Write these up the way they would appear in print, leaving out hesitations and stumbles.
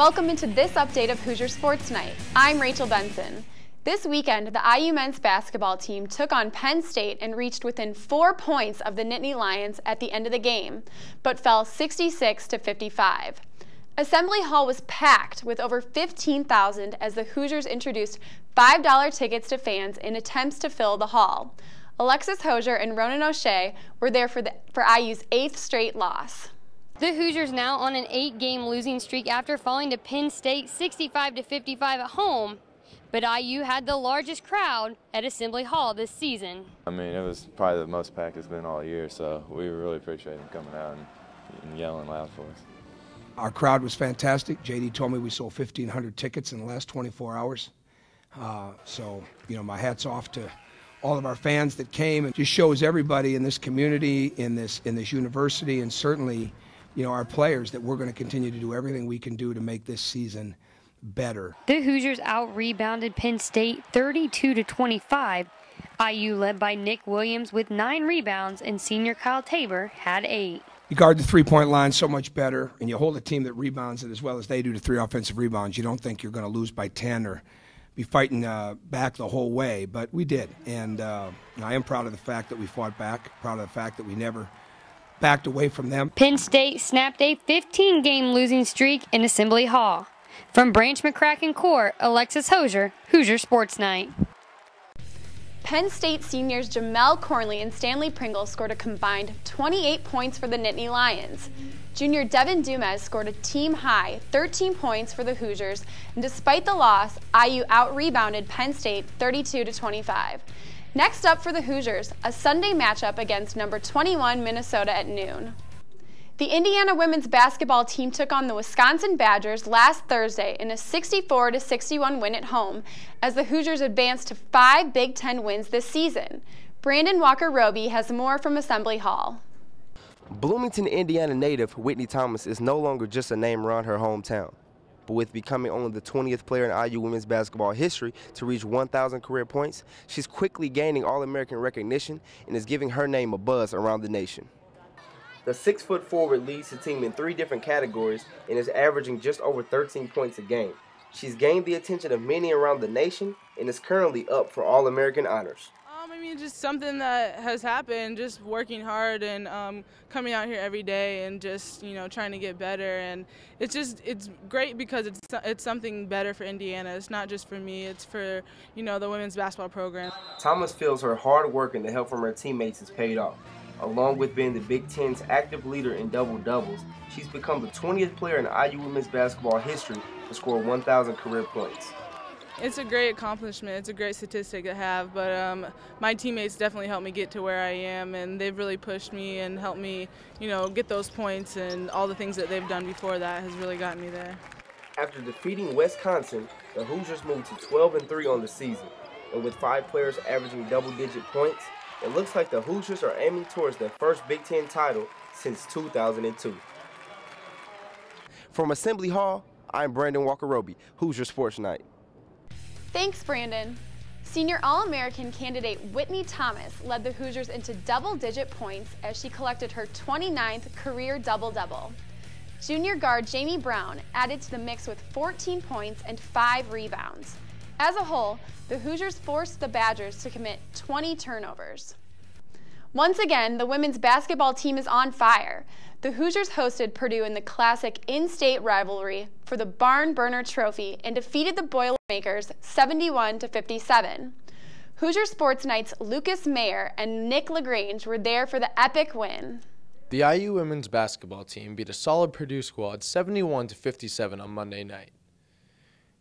Welcome into this update of Hoosier Sports Night. I'm Rachel Benson. This weekend, the IU men's basketball team took on Penn State and reached within 4 points of the Nittany Lions at the end of the game, but fell 66-55. Assembly Hall was packed with over 15,000 as the Hoosiers introduced $5 tickets to fans in attempts to fill the hall. Alexis Hosier and Ronan O'Shea were there for IU's 8th straight loss. The Hoosiers now on an 8-game losing streak after falling to Penn State 65-55 at home. But IU had the largest crowd at Assembly Hall this season. I mean, it was probably the most packed it's been all year, so we really appreciate them coming out and yelling loud for us. Our crowd was fantastic. JD told me we sold 1,500 tickets in the last 24 hours. So, my hat's off to all of our fans that came. It just shows everybody in this community, in this university, and certainly, our players that we're going to continue to do everything we can do to make this season better. The Hoosiers out-rebounded Penn State 32-25. IU led by Nick Williams with 9 rebounds, and senior Kyle Tabor had 8. You guard the three-point line so much better, and you hold a team that rebounds it as well as they do to 3 offensive rebounds. You don't think you're going to lose by 10 or be fighting back the whole way, but we did. And I am proud of the fact that we fought back, proud of the fact that we never backed away from them. Penn State snapped a 15-game losing streak in Assembly Hall. From Branch McCracken Court, Alexis Hosier, Hoosier Sports Night. Penn State seniors Jamel Cornley and Stanley Pringle scored a combined 28 points for the Nittany Lions. Junior Devin Dumas scored a team-high 13 points for the Hoosiers, and despite the loss, IU out-rebounded Penn State 32-25. Next up for the Hoosiers, a Sunday matchup against number 21 Minnesota at noon. The Indiana women's basketball team took on the Wisconsin Badgers last Thursday in a 64-61 win at home as the Hoosiers advanced to 5 Big Ten wins this season. Brandon Walker-Roby has more from Assembly Hall. Bloomington, Indiana native Whitney Thomas is no longer just a name around her hometown, but with becoming only the 20th player in IU women's basketball history to reach 1,000 career points, she's quickly gaining All-American recognition and is giving her name a buzz around the nation. The 6-foot forward leads the team in 3 different categories and is averaging just over 13 points a game. She's gained the attention of many around the nation and is currently up for All-American honors. Just something that has happened, just working hard and coming out here every day and just, trying to get better. And it's great because it's something better for Indiana. It's not just for me, it's for, the women's basketball program. Thomas feels her hard work and the help from her teammates has paid off. Along with being the Big Ten's active leader in double-doubles, she's become the 20th player in IU women's basketball history to score 1,000 career points. It's a great accomplishment. It's a great statistic to have, but my teammates definitely helped me get to where I am, and they've really pushed me and helped me, get those points, and all the things that they've done before that has really gotten me there. After defeating Wisconsin, the Hoosiers moved to 12-3 on the season, and with 5 players averaging double-digit points, it looks like the Hoosiers are aiming towards their first Big Ten title since 2002. From Assembly Hall, I'm Brandon Walker-Roby, Hoosier Sports Night. Thanks, Brandon. Senior All-American candidate Whitney Thomas led the Hoosiers into double-digit points as she collected her 29th career double-double. Junior guard Jamie Brown added to the mix with 14 points and 5 rebounds. As a whole, the Hoosiers forced the Badgers to commit 20 turnovers. Once again, the women's basketball team is on fire. The Hoosiers hosted Purdue in the classic in-state rivalry for the Barn Burner Trophy and defeated the Boilermakers 71-57. Hoosier Sports Night's Lucas Mayer and Nick LaGrange were there for the epic win. The IU women's basketball team beat a solid Purdue squad 71-57 on Monday night.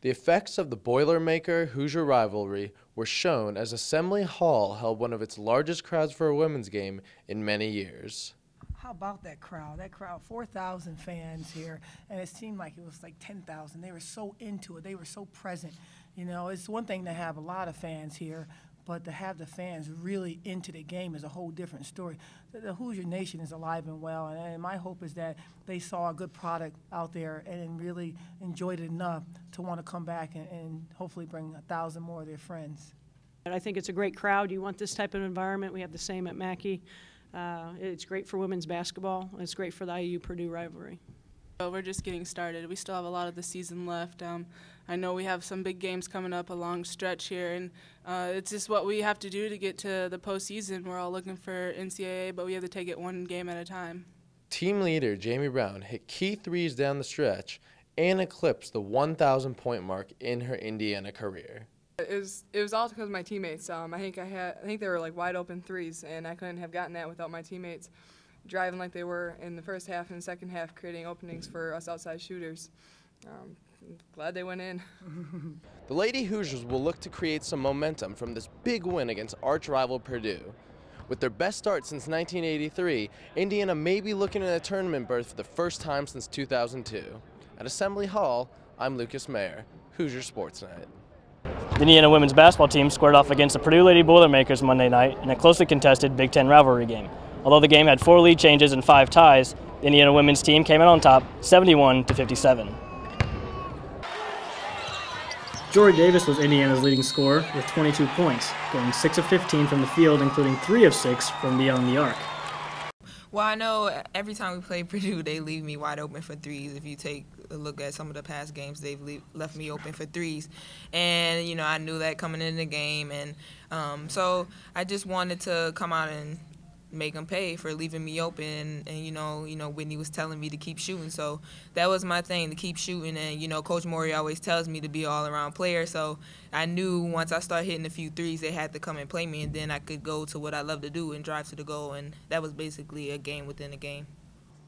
The effects of the Boilermaker-Hoosier rivalry were shown as Assembly Hall held one of its largest crowds for a women's game in many years. How about that crowd? That crowd, 4,000 fans here, and it seemed like it was like 10,000. They were so into it. They were so present. It's one thing to have a lot of fans here, but to have the fans really into the game is a whole different story. The Hoosier Nation is alive and well, and my hope is that they saw a good product out there and really enjoyed it enough to want to come back and hopefully bring 1,000 more of their friends. I think it's a great crowd. You want this type of environment. We have the same at Mackey. It's great for women's basketball. It's great for the IU-Purdue rivalry. But we're just getting started. We still have a lot of the season left. I know we have some big games coming up a long stretch here, and it's just what we have to do to get to the postseason. We're all looking for NCAA, but we have to take it one game at a time. Team leader Jamie Brown hit key threes down the stretch and eclipsed the 1,000-point mark in her Indiana career. It was all because of my teammates. I think they were like wide open threes, and I couldn't have gotten that without my teammates driving like they were in the first half and the second half, creating openings for us outside shooters. Glad they went in. The Lady Hoosiers will look to create some momentum from this big win against arch rival Purdue. With their best start since 1983, Indiana may be looking at a tournament berth for the first time since 2002. At Assembly Hall, I'm Lucas Mayer, Hoosier Sports Night. The Indiana women's basketball team squared off against the Purdue Lady Boilermakers Monday night in a closely contested Big Ten rivalry game. Although the game had 4 lead changes and 5 ties, the Indiana women's team came out on top 71-57. Jory Davis was Indiana's leading scorer with 22 points, going 6 of 15 from the field, including 3 of 6 from beyond the arc. Well, I know every time we play Purdue, they leave me wide open for threes. If you take a look at some of the past games, they've left me open for threes. And, you know, I knew that coming into the game. And so I just wanted to come out and make them pay for leaving me open. And you know, Whitney was telling me to keep shooting. So that was my thing, to keep shooting. And, you know, Coach Morey always tells me to be an all-around player. So I knew once I started hitting a few threes, they had to come and play me. And then I could go to what I love to do and drive to the goal. And that was basically a game within a game.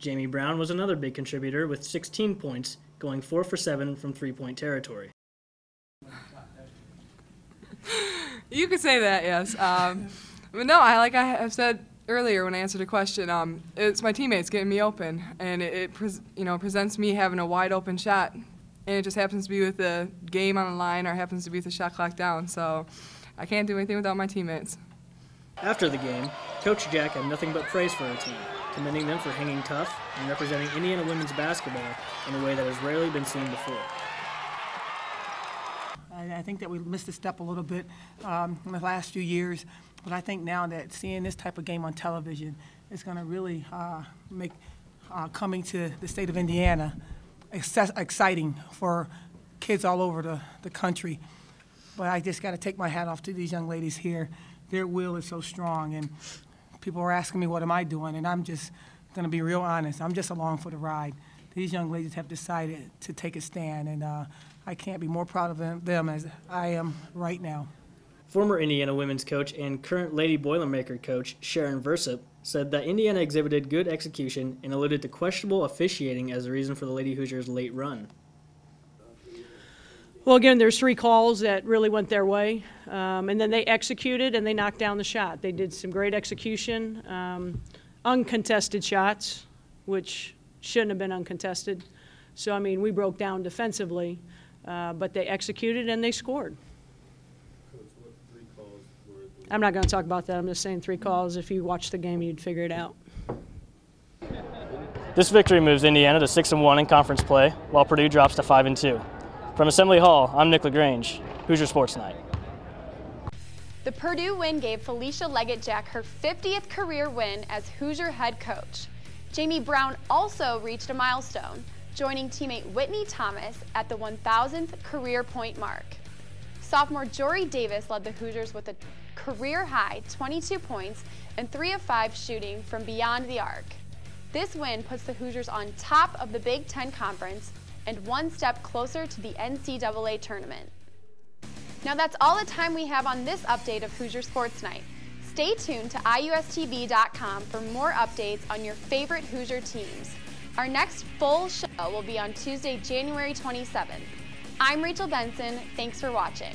Jamie Brown was another big contributor with 16 points, going 4 for 7 from three-point territory. You could say that, yes. But no, like I have said earlier when I answered a question, it's my teammates getting me open, and it presents me having a wide open shot, and it just happens to be with the game on the line or happens to be with the shot clock down. So I can't do anything without my teammates. After the game, Coach Jack had nothing but praise for her team, commending them for hanging tough and representing Indiana women's basketball in a way that has rarely been seen before. I think that we missed a step a little bit in the last few years, but I think now that seeing this type of game on television is going to really make coming to the state of Indiana exciting for kids all over the country. But I just got to take my hat off to these young ladies here. Their will is so strong, and people are asking me what am I doing, and I'm just going to be real honest. I'm just along for the ride. These young ladies have decided to take a stand, and I can't be more proud of them as I am right now. Former Indiana women's coach and current Lady Boilermaker coach Sharon Versup said that Indiana exhibited good execution and alluded to questionable officiating as the reason for the Lady Hoosiers' late run. Well, again, there's 3 calls that really went their way, and then they executed and they knocked down the shot. They did some great execution, uncontested shots, which shouldn't have been uncontested. So, I mean, we broke down defensively, but they executed and they scored. Coach, what 3 calls were the... I'm not going to talk about that. I'm just saying 3 calls. If you watched the game, you'd figure it out. This victory moves Indiana to 6-1 in conference play, while Purdue drops to 5-2. From Assembly Hall, I'm Nick LaGrange, Hoosier Sports Night. The Purdue win gave Felicia Leggett-Jack her 50th career win as Hoosier head coach. Jamie Brown also reached a milestone, joining teammate Whitney Thomas at the 1,000th career point mark. Sophomore Jory Davis led the Hoosiers with a career-high 22 points and 3 of 5 shooting from beyond the arc. This win puts the Hoosiers on top of the Big Ten Conference and 1 step closer to the NCAA tournament. Now that's all the time we have on this update of Hoosier Sports Night. Stay tuned to iustv.com for more updates on your favorite Hoosier teams. Our next full show will be on Tuesday, January 27th. I'm Rachel Benson. Thanks for watching.